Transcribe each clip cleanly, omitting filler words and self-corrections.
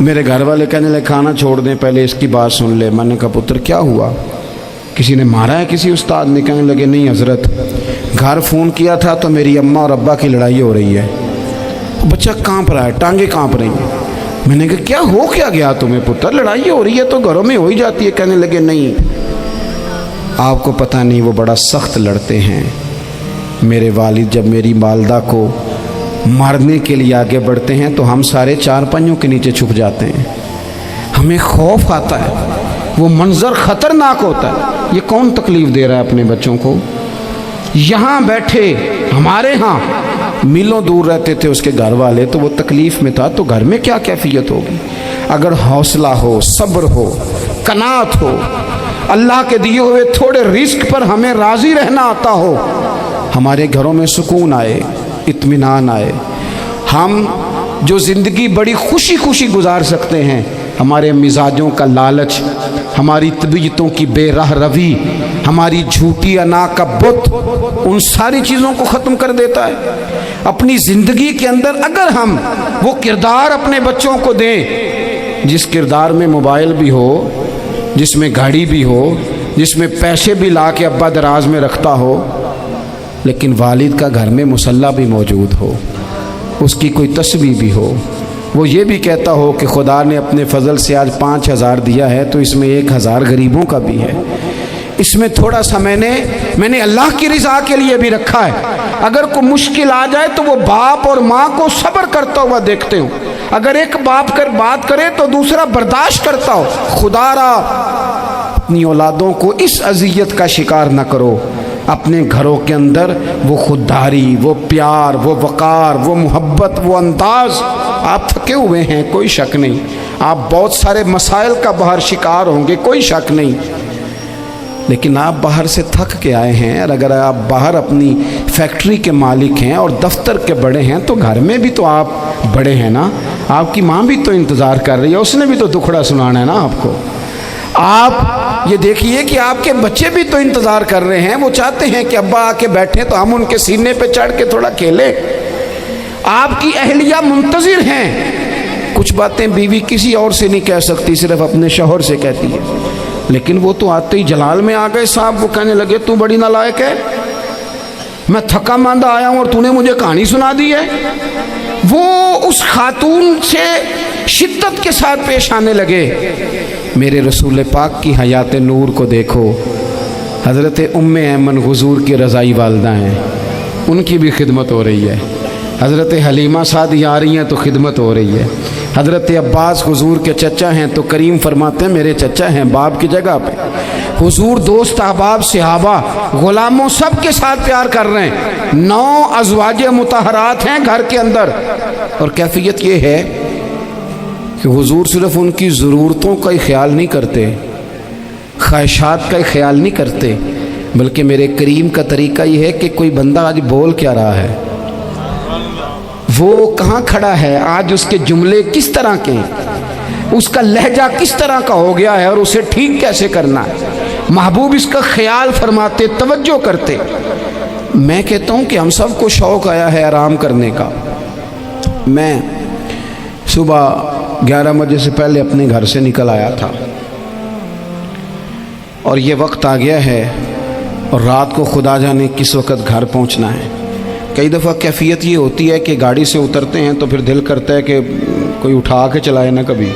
میرے گھر والے کہنے لگے کھانا چھوڑ دیں پہلے اس کی بات سن لے۔ میں نے کہا پتر کیا ہوا، کسی نے مارا ہے کسی استاد نے؟ کہنے لگے نہیں حضرت، گھر فون کیا تھا تو میری اماں اور ابا کی لڑائی ہو رہی ہے۔ بچہ کانپ رہا ہے، ٹانگیں کانپ رہی ہیں۔ میں نے کہا کیا ہو کیا گیا تمہیں پتر، لڑائی ہو رہی ہے تو گھروں میں ہو ہی جاتی ہے۔ کہنے لگے نہیں آپ کو پتہ نہیں، وہ بڑا سخت لڑتے ہیں۔ میرے والد جب میری والدہ کو مارنے کے لیے آگے بڑھتے ہیں تو ہم سارے چار پنجوں کے نیچے چھپ جاتے ہیں، ہمیں خوف آتا ہے، وہ منظر خطرناک ہوتا ہے۔ یہ کون تکلیف دے رہا ہے اپنے بچوں کو؟ یہاں بیٹھے ہمارے ہاں میلوں دور رہتے تھے اس کے گھر والے، تو وہ تکلیف میں تھا، تو گھر میں کیا کیفیت ہوگی؟ اگر حوصلہ ہو، صبر ہو، قناعت ہو، اللہ کے دیے ہوئے تھوڑے رزق پر ہمیں راضی رہنا آتا ہو، ہمارے گھروں میں سکون آئے، اطمینان آئے، ہم جو زندگی بڑی خوشی خوشی گزار سکتے ہیں، ہمارے مزاجوں کا لالچ، ہماری طبیعتوں کی بے راہ روی، ہماری جھوٹی انا کا بت، ان ساری چیزوں کو ختم کر دیتا ہے۔ اپنی زندگی کے اندر اگر ہم وہ کردار اپنے بچوں کو دیں جس کردار میں موبائل بھی ہو، جس میں گاڑی بھی ہو، جس میں پیسے بھی لا کے ابا دراز میں رکھتا ہو، لیکن والد کا گھر میں مصلی بھی موجود ہو، اس کی کوئی تسبیح بھی ہو، وہ یہ بھی کہتا ہو کہ خدا نے اپنے فضل سے آج 5,000 دیا ہے تو اس میں 1,000 غریبوں کا بھی ہے، اس میں تھوڑا سا میں نے اللہ کی رضا کے لیے بھی رکھا ہے۔ اگر کوئی مشکل آ جائے تو وہ باپ اور ماں کو صبر کرتا ہوا دیکھتے ہوں، اگر ایک باپ کر بات کرے تو دوسرا برداشت کرتا ہو۔ خدا را اپنی اولادوں کو اس اذیت کا شکار نہ کرو۔ اپنے گھروں کے اندر وہ خودداری، وہ پیار، وہ وقار، وہ محبت، وہ انداز، آپ تھکے ہوئے ہیں کوئی شک نہیں، آپ بہت سارے مسائل کا باہر شکار ہوں گے کوئی شک نہیں، لیکن آپ باہر سے تھک کے آئے ہیں، اور اگر آپ باہر اپنی فیکٹری کے مالک ہیں اور دفتر کے بڑے ہیں تو گھر میں بھی تو آپ بڑے ہیں نا، آپ کی ماں بھی تو انتظار کر رہی ہے، اس نے بھی تو دکھڑا سنانا ہے نا آپ کو۔ آپ یہ دیکھیے کہ آپ کے بچے بھی تو انتظار کر رہے ہیں، وہ چاہتے ہیں کہ ابا آ کے بیٹھیں تو ہم ان کے سینے پہ چڑھ کے تھوڑا کھیلیں۔ آپ کی اہلیہ منتظر ہیں، کچھ باتیں بیوی کسی اور سے نہیں کہہ سکتی، صرف اپنے شوہر سے کہتی ہے، لیکن وہ تو آتے ہی جلال میں آ گئے صاحب، وہ کہنے لگے تو بڑی نالائق ہے، میں تھکا ماندہ آیا ہوں اور تو نے مجھے کہانی سنا دی ہے۔ وہ اس خاتون سے شدت کے ساتھ پیش آنے لگے۔ میرے رسول پاک کی حیات نور کو دیکھو، حضرت ام ایمن حضور کی رضائی والدہ ہیں، ان کی بھی خدمت ہو رہی ہے، حضرت حلیمہ سعدی آ رہی ہیں تو خدمت ہو رہی ہے، حضرت عباس حضور کے چچا ہیں تو کریم فرماتے ہیں میرے چچا ہیں باپ کی جگہ پہ، حضور دوست احباب صحابہ غلاموں سب کے ساتھ پیار کر رہے ہیں، 9 ازواج مطہرات ہیں گھر کے اندر، اور کیفیت یہ ہے کہ حضور صرف ان کی ضرورتوں کا ہی خیال نہیں کرتے، خواہشات کا ہی خیال نہیں کرتے، بلکہ میرے کریم کا طریقہ یہ ہے کہ کوئی بندہ آج بول کیا رہا ہے، وہ کہاں کھڑا ہے آج، اس کے جملے کس طرح کے ہیں، اس کا لہجہ کس طرح کا ہو گیا ہے اور اسے ٹھیک کیسے کرنا ہے، محبوب اس کا خیال فرماتے، توجہ کرتے۔ میں کہتا ہوں کہ ہم سب کو شوق آیا ہے آرام کرنے کا۔ میں صبح 11 بجے سے پہلے اپنے گھر سے نکل آیا تھا، اور یہ وقت آ گیا ہے اور رات کو خدا جانے کس وقت گھر پہنچنا ہے۔ کئی دفعہ کیفیت یہ ہوتی ہے کہ گاڑی سے اترتے ہیں تو پھر دل کرتا ہے کہ کوئی اٹھا کے چلائے نہ کبھی،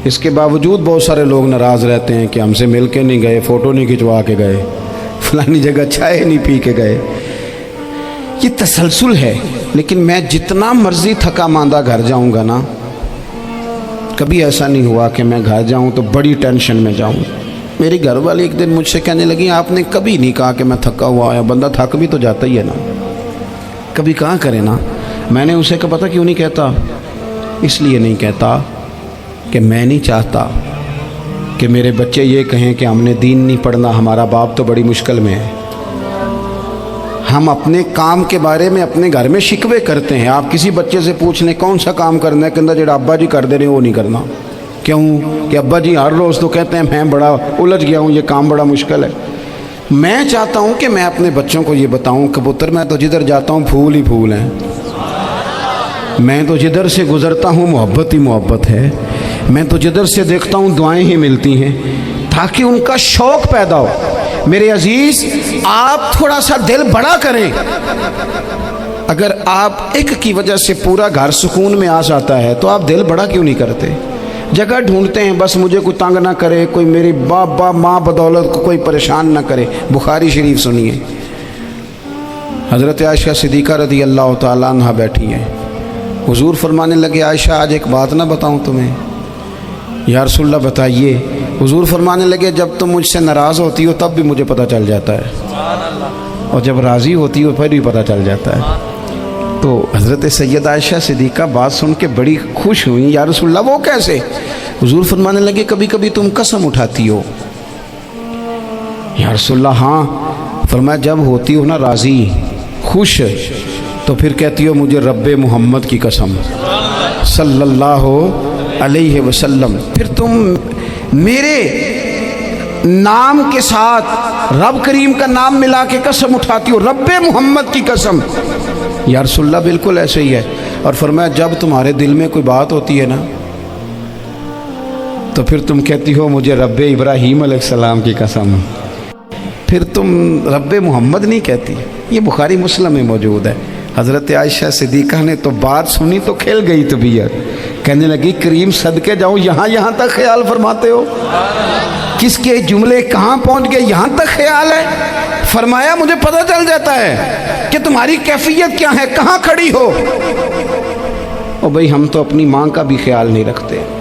اس کے باوجود بہت سارے لوگ ناراض رہتے ہیں کہ ہم سے مل کے نہیں گئے، فوٹو نہیں کھنچوا کے گئے، فلانی جگہ چائے نہیں پی کے گئے۔ یہ تسلسل ہے، لیکن میں جتنا مرضی تھکا ماندہ گھر جاؤں گا نا، کبھی ایسا نہیں ہوا کہ میں گھر جاؤں تو بڑی ٹینشن میں جاؤں۔ میری گھر والی ایک دن مجھ سے کہنے لگی آپ نے کبھی نہیں کہا کہ میں تھکا ہوا آیا، بندہ تھک بھی تو جاتا ہی ہے نا، کبھی کہاں کرے نا۔ میں نے اسے کہا پتہ کیوں نہیں کہتا، اس لیے نہیں کہتا کہ میں نہیں چاہتا کہ میرے بچے یہ کہیں کہ ہم نے دین نہیں پڑھنا، ہمارا باپ تو بڑی مشکل میں ہے۔ ہم اپنے کام کے بارے میں اپنے گھر میں شکوے کرتے ہیں، آپ کسی بچے سے پوچھ لیں کون سا کام کرنا ہے، کہ جڑا ابا جی کر دے رہے وہ نہیں کرنا، کیوں کہ ابا جی ہر روز تو کہتے ہیں میں بڑا الجھ گیا ہوں، یہ کام بڑا مشکل ہے۔ میں چاہتا ہوں کہ میں اپنے بچوں کو یہ بتاؤں کہ پتر میں تو جدھر جاتا ہوں پھول ہی پھول ہیں، میں تو جدھر سے گزرتا ہوں محبت ہی محبت ہے، میں تو جدھر سے دیکھتا ہوں دعائیں ہی ملتی ہیں، تاکہ ان کا شوق پیدا ہو۔ میرے عزیز، آپ تھوڑا سا دل بڑا کریں۔ اگر آپ ایک کی وجہ سے پورا گھر سکون میں آ جاتا ہے تو آپ دل بڑا کیوں نہیں کرتے؟ جگہ ڈھونڈتے ہیں بس مجھے کوئی تنگ نہ کرے، کوئی میری باپ ماں بدولت کو کوئی پریشان نہ کرے۔ بخاری شریف سنیے، حضرت عائشہ صدیقہ رضی اللہ تعالیٰ عنہ بیٹھی ہیں، حضور فرمانے لگے عائشہ آج ایک بات نہ بتاؤں تمہیں؟ یا رسول اللہ بتائیے۔ حضور فرمانے لگے جب تم مجھ سے ناراض ہوتی ہو تب بھی مجھے پتہ چل جاتا ہے، اور جب راضی ہوتی ہو پھر بھی پتہ چل جاتا ہے۔ تو حضرت سیدہ عائشہ صدیقہ بات سن کے بڑی خوش ہوئی، یا رسول اللہ وہ کیسے؟ حضور فرمانے لگے کبھی کبھی تم قسم اٹھاتی ہو۔ یا رسول اللہ ہاں۔ فرمایا جب ہوتی ہو نا راضی خوش تو پھر کہتی ہو مجھے رب محمد کی قسم صلی اللہ علیہ وسلم، پھر تم میرے نام کے ساتھ رب کریم کا نام ملا کے قسم اٹھاتی ہو، رب محمد کی قسم۔ یا رسول اللہ بالکل ایسے ہی ہے۔ اور فرمایا جب تمہارے دل میں کوئی بات ہوتی ہے نا تو پھر تم کہتی ہو مجھے رب ابراہیم علیہ السلام کی قسم، پھر تم رب محمد نہیں کہتی۔ یہ بخاری مسلم میں موجود ہے۔ حضرت عائشہ صدیقہ نے تو بات سنی تو کھل گئی طبیعت، کہنے لگی کریم صدقے جاؤں یہاں تک خیال فرماتے ہو؟ کس کے جملے کہاں پہنچ گئے، یہاں تک خیال ہے؟ فرمایا مجھے پتہ چل جاتا ہے کہ تمہاری کیفیت کیا ہے، کہاں کھڑی ہو۔ اور بھئی ہم تو اپنی ماں کا بھی خیال نہیں رکھتے۔